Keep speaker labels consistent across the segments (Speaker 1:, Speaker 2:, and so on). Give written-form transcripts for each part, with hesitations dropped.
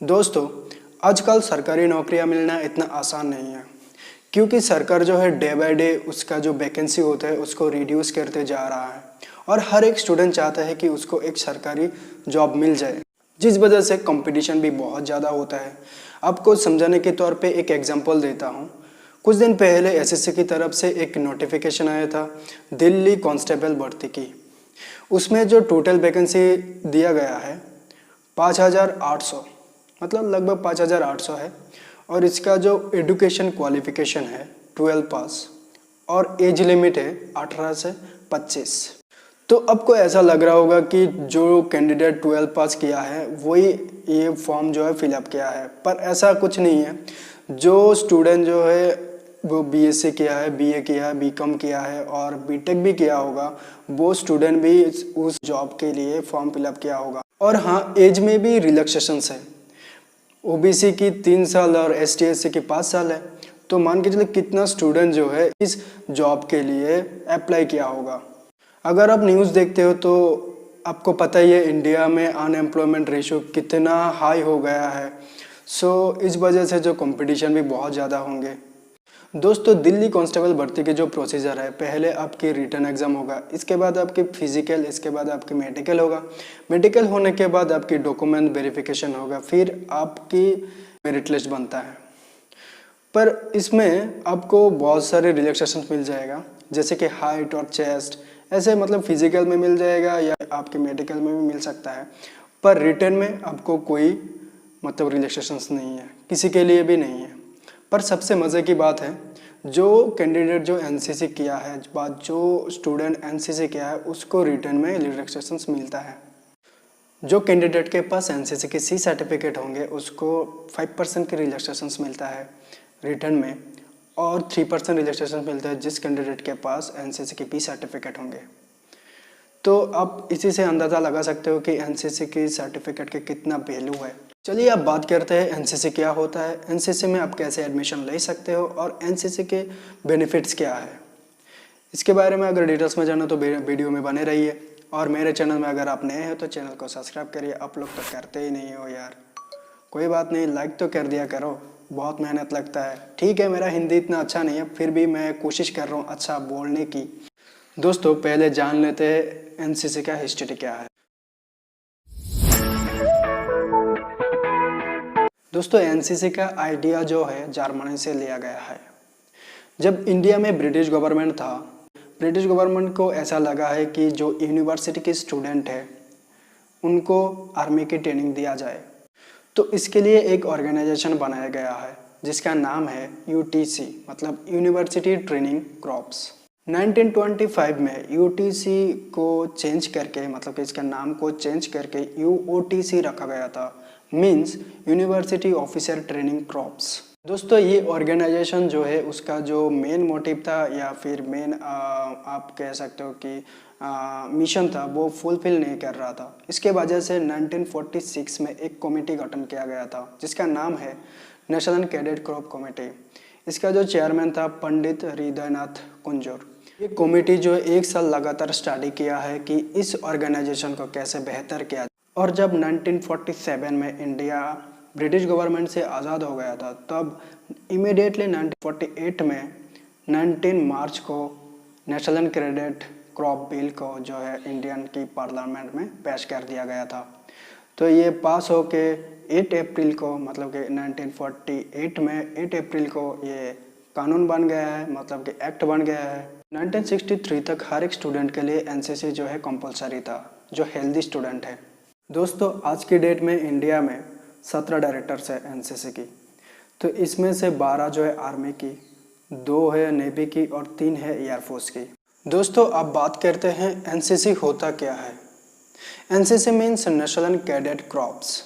Speaker 1: दोस्तों, आजकल सरकारी नौकरियां मिलना इतना आसान नहीं है क्योंकि सरकार जो है डे बाय डे उसका जो वैकेंसी होता है उसको रिड्यूस करते जा रहा है और हर एक स्टूडेंट चाहता है कि उसको एक सरकारी जॉब मिल जाए, जिस वजह से कंपटीशन भी बहुत ज़्यादा होता है। आपको समझाने के तौर पे एक एग्जांपल देता हूँ। कुछ दिन पहले एसएससी की तरफ से एक नोटिफिकेशन आया था दिल्ली कांस्टेबल भर्ती की। उसमें जो टोटल वैकेंसी दिया गया है 5,800, मतलब लगभग 5,800 है। और इसका जो एजुकेशन क्वालिफिकेशन है 12 पास और एज लिमिट है 18 से 25। तो आपको ऐसा लग रहा होगा कि जो कैंडिडेट 12 पास किया है वही ये फॉर्म जो है फिलअप किया है, पर ऐसा कुछ नहीं है। जो स्टूडेंट जो है वो बीएससी किया है, बीए किया है, बीकॉम किया है और बीटेक भी किया होगा, वो स्टूडेंट भी उस जॉब के लिए फॉर्म फिलअप किया होगा। और हाँ, एज में भी रिलैक्सेशंस है। ओबीसी की 3 साल और एसटी एससी की 5 साल है। तो मान के चलिए कितना स्टूडेंट जो है इस जॉब के लिए अप्लाई किया होगा। अगर आप न्यूज़ देखते हो तो आपको पता ही है इंडिया में अनएम्प्लॉयमेंट रेशियो कितना हाई हो गया है। इस वजह से जो कंपटीशन भी बहुत ज़्यादा होंगे। दोस्तों, दिल्ली कांस्टेबल भर्ती के जो प्रोसीजर है, पहले आपकी रिटन एग्ज़ाम होगा, इसके बाद आपकी फिजिकल, इसके बाद आपकी मेडिकल होगा। मेडिकल होने के बाद आपकी डॉक्यूमेंट वेरिफिकेशन होगा, फिर आपकी मेरिट लिस्ट बनता है। पर इसमें आपको बहुत सारे रिलैक्सेशन मिल जाएगा, जैसे कि हाइट और चेस्ट, ऐसे मतलब फिजिकल में मिल जाएगा या आपके मेडिकल में भी मिल सकता है। पर रिटन में आपको कोई मतलब रिलैक्सेशंस नहीं है, किसी के लिए भी नहीं है। पर सबसे मज़े की बात है, जो कैंडिडेट जो एनसीसी किया है, जो स्टूडेंट एनसीसी किया है, उसको रिटन में रिलैक्सेशंस मिलता है। जो कैंडिडेट के पास एनसीसी की सी सर्टिफिकेट होंगे उसको 5% की रिलैक्सेशंस मिलता है रिटर्न में, और 3% रिलैक्सेशन मिलता है जिस कैंडिडेट के पास एनसीसी की पी सर्टिफिकेट होंगे। तो आप इसी से अंदाज़ा लगा सकते हो कि एनसीसी की सर्टिफिकेट के कितना वैल्यू है। चलिए अब बात करते हैं एनसीसी क्या होता है, एनसीसी में आप कैसे एडमिशन ले सकते हो और एनसीसी के बेनिफिट्स क्या है। इसके बारे में अगर डिटेल्स में जाना तो वीडियो में बने रहिए। और मेरे चैनल में अगर आप नए हैं तो चैनल को सब्सक्राइब करिए। आप लोग तो करते ही नहीं हो यार, कोई बात नहीं, लाइक तो कर दिया करो, बहुत मेहनत लगता है। ठीक है, मेरा हिंदी इतना अच्छा नहीं है, फिर भी मैं कोशिश कर रहा हूँ अच्छा बोलने की। दोस्तों, पहले जान लेते हैं एनसीसी का हिस्ट्री क्या है। दोस्तों, एनसीसी का आइडिया जो है जर्मनी से लिया गया है। जब इंडिया में ब्रिटिश गवर्नमेंट था, ब्रिटिश गवर्नमेंट को ऐसा लगा है कि जो यूनिवर्सिटी के स्टूडेंट है उनको आर्मी की ट्रेनिंग दिया जाए, तो इसके लिए एक ऑर्गेनाइजेशन बनाया गया है जिसका नाम है यूटीसी, मतलब यूनिवर्सिटी ट्रेनिंग कॉर्प्स। 1925 में यूटीसी को चेंज करके, मतलब कि इसका नाम को चेंज करके यूओटीसी रखा गया था, means university officer training corps. दोस्तों, ये ऑर्गेनाइजेशन जो है उसका जो मेन मोटिव था या फिर मेन आप कह सकते हो कि मिशन था, वो फुलफिल नहीं कर रहा था। इसके वजह से 1946 में एक कमेटी गठन किया गया था जिसका नाम है नेशनल कैडेट कॉर्प कमेटी। इसका जो चेयरमैन था पंडित हृदयनाथ कुंजर। ये कमेटी जो 1 साल लगातार स्टडी किया है कि इस ऑर्गेनाइजेशन को कैसे बेहतर किया जाए। और जब 1947 में इंडिया ब्रिटिश गवर्नमेंट से आज़ाद हो गया था, तब इमीडिएटली 1948 में 19 मार्च को नेशनल कैडेट कॉर्प बिल को जो है इंडियन की पार्लियामेंट में पेश कर दिया गया था। तो ये पास होके 8 अप्रैल को, मतलब कि 1948 में 8 अप्रैल को ये कानून बन गया है, मतलब कि एक्ट बन गया है। 1963 तक हर एक स्टूडेंट के लिए एनसीसी जो है कंपलसरी था, जो हेल्दी स्टूडेंट है। दोस्तों, आज की डेट में इंडिया में 17 डायरेक्टर्स है एनसीसी की। तो इसमें से 12 जो है आर्मी की, 2 है नेवी की और 3 है एयरफोर्स की। दोस्तों, अब बात करते हैं एनसीसी होता क्या है। NCC means national cadet corps.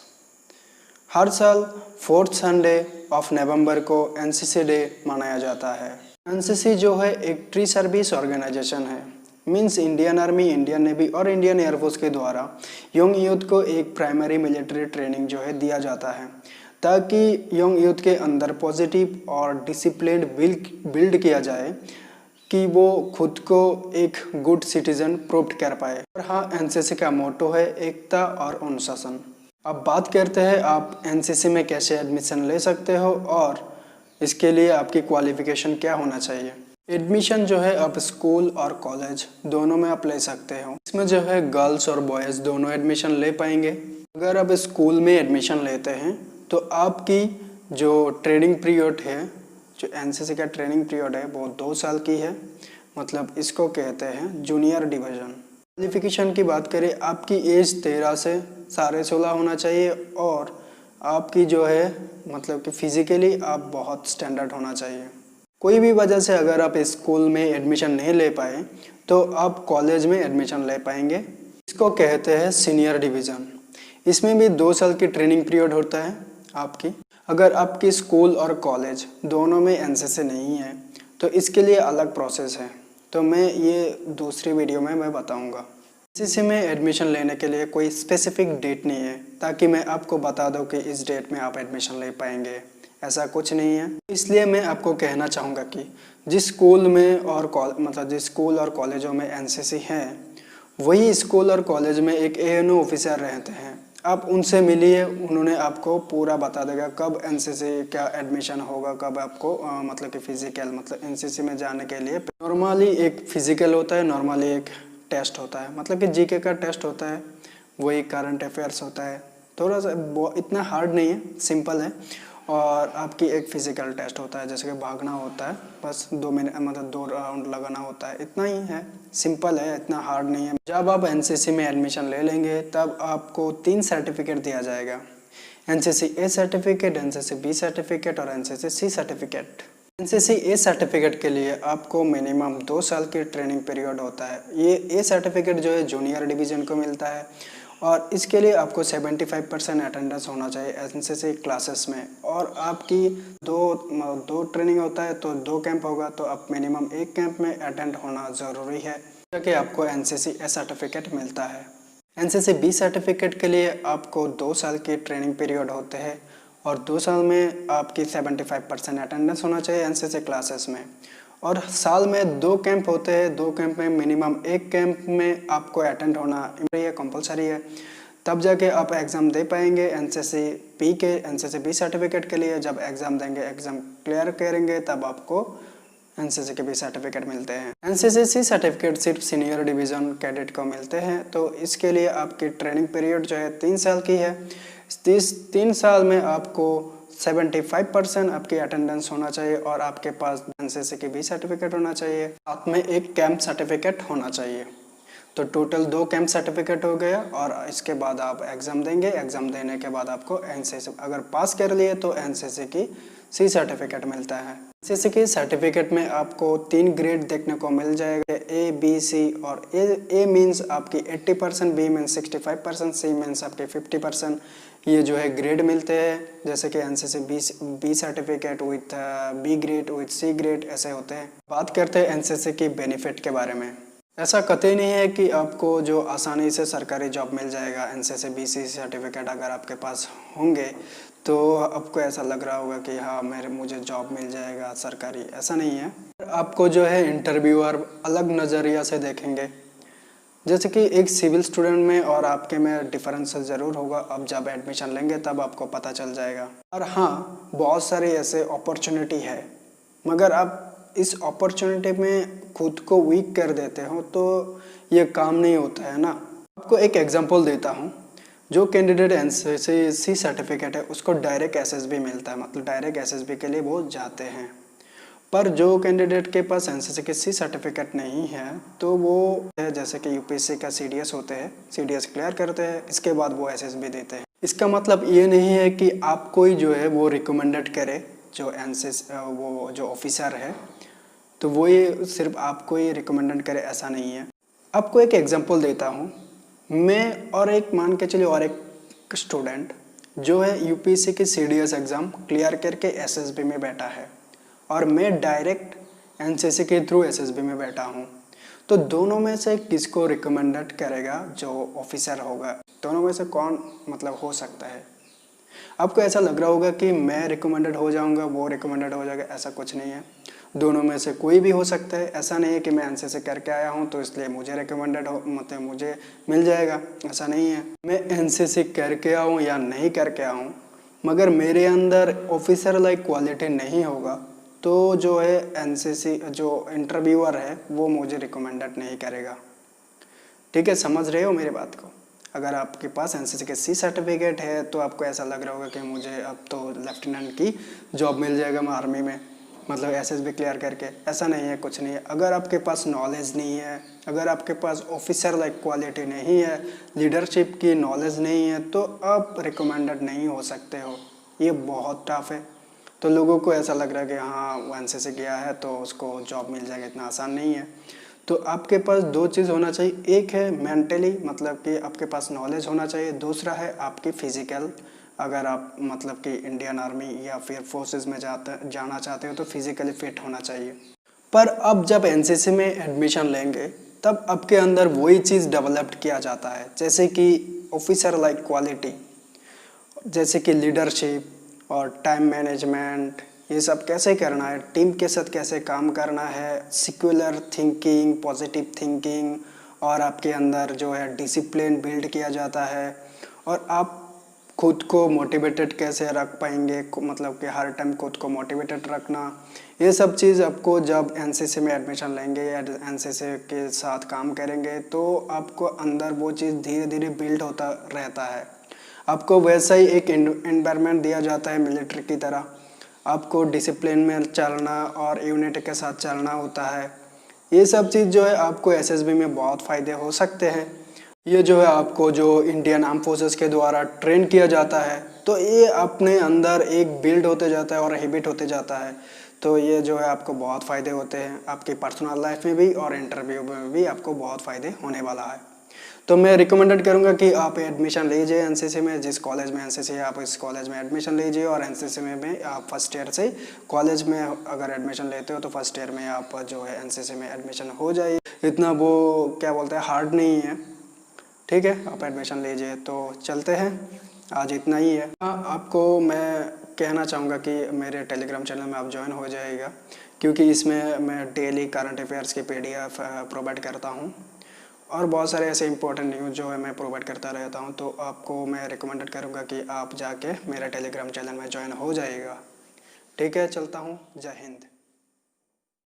Speaker 1: हर साल 4th संडे ऑफ नवंबर को एनसीसी डे मनाया जाता है। एनसीसी जो है एक ट्री सर्विस ऑर्गेनाइजेशन है, means Indian army, Indian navy और इंडियन एयरफोर्स के द्वारा यंग यूथ को एक प्राइमरी मिलिट्री ट्रेनिंग जो है दिया जाता है, ताकि यंग यूथ के अंदर पॉजिटिव और डिसिप्लिन बिल्ड किया जाए कि वो खुद को एक गुड सिटीजन प्रूव कर पाए। और हाँ, एनसीसी का मोटो है एकता और अनुशासन। अब बात करते हैं आप एनसीसी में कैसे एडमिशन ले सकते हो और इसके लिए आपकी क्वालिफिकेशन क्या होना चाहिए। एडमिशन जो है आप स्कूल और कॉलेज दोनों में आप ले सकते हो। इसमें जो है गर्ल्स और बॉयज़ दोनों एडमिशन ले पाएंगे। अगर आप स्कूल में एडमिशन लेते हैं तो आपकी जो ट्रेनिंग पीरियड है, जो एनसीसी का ट्रेनिंग पीरियड है वो 2 साल की है, मतलब इसको कहते हैं जूनियर डिवीज़न। क्वालिफिकेशन की बात करें, आपकी एज 13 से 16.5 होना चाहिए और आपकी जो है मतलब कि फिज़िकली आप बहुत स्टैंडर्ड होना चाहिए। कोई भी वजह से अगर आप स्कूल में एडमिशन नहीं ले पाए तो आप कॉलेज में एडमिशन ले पाएंगे। इसको कहते हैं सीनियर डिवीज़न। इसमें भी 2 साल की ट्रेनिंग पीरियड होता है आपकी। अगर आपकी स्कूल और कॉलेज दोनों में एनसीसी नहीं है तो इसके लिए अलग प्रोसेस है, तो मैं ये दूसरी वीडियो में मैं बताऊंगा। एनसीसी में एडमिशन लेने के लिए कोई स्पेसिफिक डेट नहीं है ताकि मैं आपको बता दूं कि इस डेट में आप एडमिशन ले पाएंगे, ऐसा कुछ नहीं है। इसलिए मैं आपको कहना चाहूँगा कि जिस स्कूल में और जिस स्कूल और कॉलेजों में एनसीसी है वही स्कूल और कॉलेज में एक एएनओ ऑफिसर रहते हैं। आप उनसे मिलिए, उन्होंने आपको पूरा बता देगा कब एनसीसी का एडमिशन होगा, कब आपको मतलब कि फ़िज़िकल मतलब एनसीसी में जाने के लिए नॉर्मली एक फ़िज़िकल होता है, नॉर्मली एक टेस्ट होता है, मतलब कि जीके का टेस्ट होता है, वही करंट अफेयर्स होता है। थोड़ा सा इतना हार्ड नहीं है, सिंपल है। और आपकी एक फ़िज़िकल टेस्ट होता है, जैसे कि भागना होता है, बस 2 मिनट मतलब 2 राउंड लगाना होता है, इतना ही है, सिंपल है, इतना हार्ड नहीं है। जब आप एनसीसी में एडमिशन ले लेंगे तब आपको 3 सर्टिफिकेट दिया जाएगा, NCC A certificate, NCC B certificate और NCC C certificate. NCC A certificate के लिए आपको मिनिमम 2 साल की ट्रेनिंग पीरियड होता है। ये ए सर्टिफिकेट जो है जूनियर डिवीज़न को मिलता है और इसके लिए आपको 75% अटेंडेंस होना चाहिए एनसीसी क्लासेस में। और आपकी दो ट्रेनिंग होता है तो 2 कैंप होगा, तो आप मिनिमम 1 कैंप में अटेंड होना ज़रूरी है ताकि आपको एनसीसी ए सर्टिफिकेट मिलता है। एनसीसी बी सर्टिफिकेट के लिए आपको 2 साल की ट्रेनिंग पीरियड होते हैं और 2 साल में आपकी 75% अटेंडेंस होना चाहिए एनसीसी क्लासेस में। और साल में 2 कैंप होते हैं, 2 कैंप में मिनिमम 1 कैंप में आपको अटेंड होना कंपलसरी है, तब जाके आप एग्ज़ाम दे पाएंगे एनसीसी बी सर्टिफिकेट के लिए। जब एग्ज़ाम देंगे, एग्ज़ाम क्लियर करेंगे, तब आपको एनसीसी के भी सर्टिफिकेट मिलते हैं। एनसीसी सी सर्टिफिकेट सिर्फ सीनियर डिवीज़न कैडेट को मिलते हैं, तो इसके लिए आपकी ट्रेनिंग पीरियड जो है 3 साल की है। 3 साल में आपको 75% आपकी अटेंडेंस होना चाहिए और आपके पास एनसीसी की भी सर्टिफिकेट होना चाहिए, साथ में एक कैंप सर्टिफिकेट होना चाहिए। तो टोटल 2 कैंप सर्टिफिकेट हो गया और इसके बाद आप एग्ज़ाम देंगे। एग्ज़ाम देने के बाद आपको एनसीसी अगर पास कर लिए तो एनसीसी की सी सर्टिफिकेट मिलता है। एनसीसी की सर्टिफिकेट में आपको 3 ग्रेड देखने को मिल जाएगा, ए बी सी। और ए मीन्स आपकी 80%, बी मीन्स 65%, सी मीन्स आपके 50%। ये जो है ग्रेड मिलते हैं, जैसे कि NCC B certificate with B grade with C grade ऐसे होते हैं। बात करते हैं एनसीसी की बेनिफिट के बारे में। ऐसा कतई नहीं है कि आपको जो आसानी से सरकारी जॉब मिल जाएगा। एनसीसी बीसी सर्टिफिकेट अगर आपके पास होंगे तो आपको ऐसा लग रहा होगा कि हाँ मुझे जॉब मिल जाएगा सरकारी, ऐसा नहीं है। आपको जो है इंटरव्यूअर अलग नज़रिया से देखेंगे, जैसे कि एक सिविल स्टूडेंट में और आपके में डिफरेंस ज़रूर होगा। अब जब एडमिशन लेंगे तब आपको पता चल जाएगा। और हाँ, बहुत सारे ऐसे अपॉर्चुनिटी है, मगर आप इस अपॉर्चुनिटी में खुद को वीक कर देते हो तो ये काम नहीं होता है ना। आपको एक एग्जांपल देता हूँ। जो कैंडिडेट एनसीसी सी सर्टिफिकेट है उसको डायरेक्ट एसएसबी मिलता है, मतलब डायरेक्ट एसएसबी के लिए वो जाते हैं। पर जो कैंडिडेट के पास एनसीसी की सी सर्टिफिकेट नहीं है तो वो जैसे कि यूपीएससी का सीडीएस होते हैं, सीडीएस क्लियर करते हैं, इसके बाद वो एसएसबी देते हैं। इसका मतलब ये नहीं है कि आप कोई जो है वो रिकमेंडेड करे, जो एनसीसी वो जो ऑफिसर है तो वो ये सिर्फ आपको ही रिकमेंडेड करे, ऐसा नहीं है। आपको एक एग्जांपल देता हूँ। मैं और एक मान के चलिए और एक स्टूडेंट जो है यूपीएससी की सीडीएस एग्ज़ाम क्लियर करके एसएसबी में बैठा है और मैं डायरेक्ट एनसीसी के थ्रू एसएसबी में बैठा हूँ, तो दोनों में से किसको रिकमेंडेड करेगा जो ऑफिसर होगा? दोनों में से कौन मतलब हो सकता है? आपको ऐसा लग रहा होगा कि मैं रिकमेंडेड हो जाऊंगा, वो रिकमेंडेड हो जाएगा, ऐसा कुछ नहीं है। दोनों में से कोई भी हो सकता है। ऐसा नहीं है कि मैं एनसीसी करके आया हूँ तो इसलिए मुझे रिकमेंडेड हो, मतलब मुझे मिल जाएगा, ऐसा नहीं है। मैं एनसीसी करके आऊँ या नहीं करके आऊँ, मगर मेरे अंदर ऑफिसर लाइक क्वालिटी नहीं होगा तो जो है एनसीसी जो इंटरव्यूअर है वो मुझे रिकमेंडेड नहीं करेगा। ठीक है, समझ रहे हो मेरी बात को? अगर आपके पास एनसीसी के सी सर्टिफिकेट है तो आपको ऐसा लग रहा होगा कि मुझे अब तो लेफ्टिनेंट की जॉब मिल जाएगा मैं आर्मी में, मतलब एसएसबी क्लियर करके। ऐसा नहीं है, कुछ नहीं है। अगर आपके पास नॉलेज नहीं है, अगर आपके पास ऑफिसर लाइक क्वालिटी नहीं है, लीडरशिप की नॉलेज नहीं है, तो आप रिकमेंडेड नहीं हो सकते हो। ये बहुत टफ है। तो लोगों को ऐसा लग रहा है कि हाँ वो एनसीसी किया है तो उसको जॉब मिल जाएगा, इतना आसान नहीं है। तो आपके पास दो चीज़ होना चाहिए, एक है मेंटली, मतलब कि आपके पास नॉलेज होना चाहिए, दूसरा है आपकी फिजिकल। अगर आप मतलब कि इंडियन आर्मी या फिर फोर्सेस में जाना चाहते हो तो फिजिकली फिट होना चाहिए। पर अब जब एनसीसी में एडमिशन लेंगे तब आपके अंदर वही चीज़ डेवलप किया जाता है, जैसे कि ऑफिसर लाइक क्वालिटी, जैसे कि लीडरशिप और टाइम मैनेजमेंट, ये सब कैसे करना है, टीम के साथ कैसे काम करना है, सिक्युलर थिंकिंग, पॉजिटिव थिंकिंग, और आपके अंदर जो है डिसिप्लिन बिल्ड किया जाता है। और आप खुद को मोटिवेटेड कैसे रख पाएंगे, मतलब कि हर टाइम खुद को मोटिवेटेड रखना, ये सब चीज़ आपको जब एनसीसी में एडमिशन लेंगे या एनसीसी के साथ काम करेंगे तो आपको अंदर वो चीज़ धीरे धीरे बिल्ड होता रहता है। आपको वैसा ही एक एनवायरनमेंट दिया जाता है मिलिट्री की तरह। आपको डिसिप्लिन में चलना और यूनिटी के साथ चलना होता है। ये सब चीज़ जो है आपको एसएसबी में बहुत फ़ायदे हो सकते हैं। ये जो है आपको जो इंडियन आर्म फोर्सेस के द्वारा ट्रेन किया जाता है तो ये अपने अंदर एक बिल्ड होते जाता है और हैबिट होते जाता है। तो ये जो है आपको बहुत फ़ायदे होते हैं आपकी पर्सनल लाइफ में भी और इंटरव्यू में भी आपको बहुत फ़ायदे होने वाला है। तो मैं रिकमेंडेड करूंगा कि आप एडमिशन लीजिए एनसीसी में, जिस कॉलेज में एनसीसी है आप इस कॉलेज में एडमिशन लीजिए। और एनसीसी में आप फर्स्ट ईयर से कॉलेज में अगर एडमिशन लेते हो तो फर्स्ट ईयर में आप जो है एनसीसी में एडमिशन हो जाइए। इतना वो क्या बोलते हैं हार्ड नहीं है। ठीक है, आप एडमिशन लीजिए। तो चलते हैं, आज इतना ही है। हाँ, आपको मैं कहना चाहूँगा कि मेरे टेलीग्राम चैनल में आप ज्वाइन हो जाइएगा, क्योंकि इसमें मैं डेली करंट अफेयर्स की पीडीएफ प्रोवाइड करता हूँ और बहुत सारे ऐसे इंपॉर्टेंट न्यूज़ जो है मैं प्रोवाइड करता रहता हूँ। तो आपको मैं रिकमेंडेड करूँगा कि आप जाके मेरे टेलीग्राम चैनल में ज्वाइन हो जाइएगा। ठीक है, चलता हूँ। जय हिंद।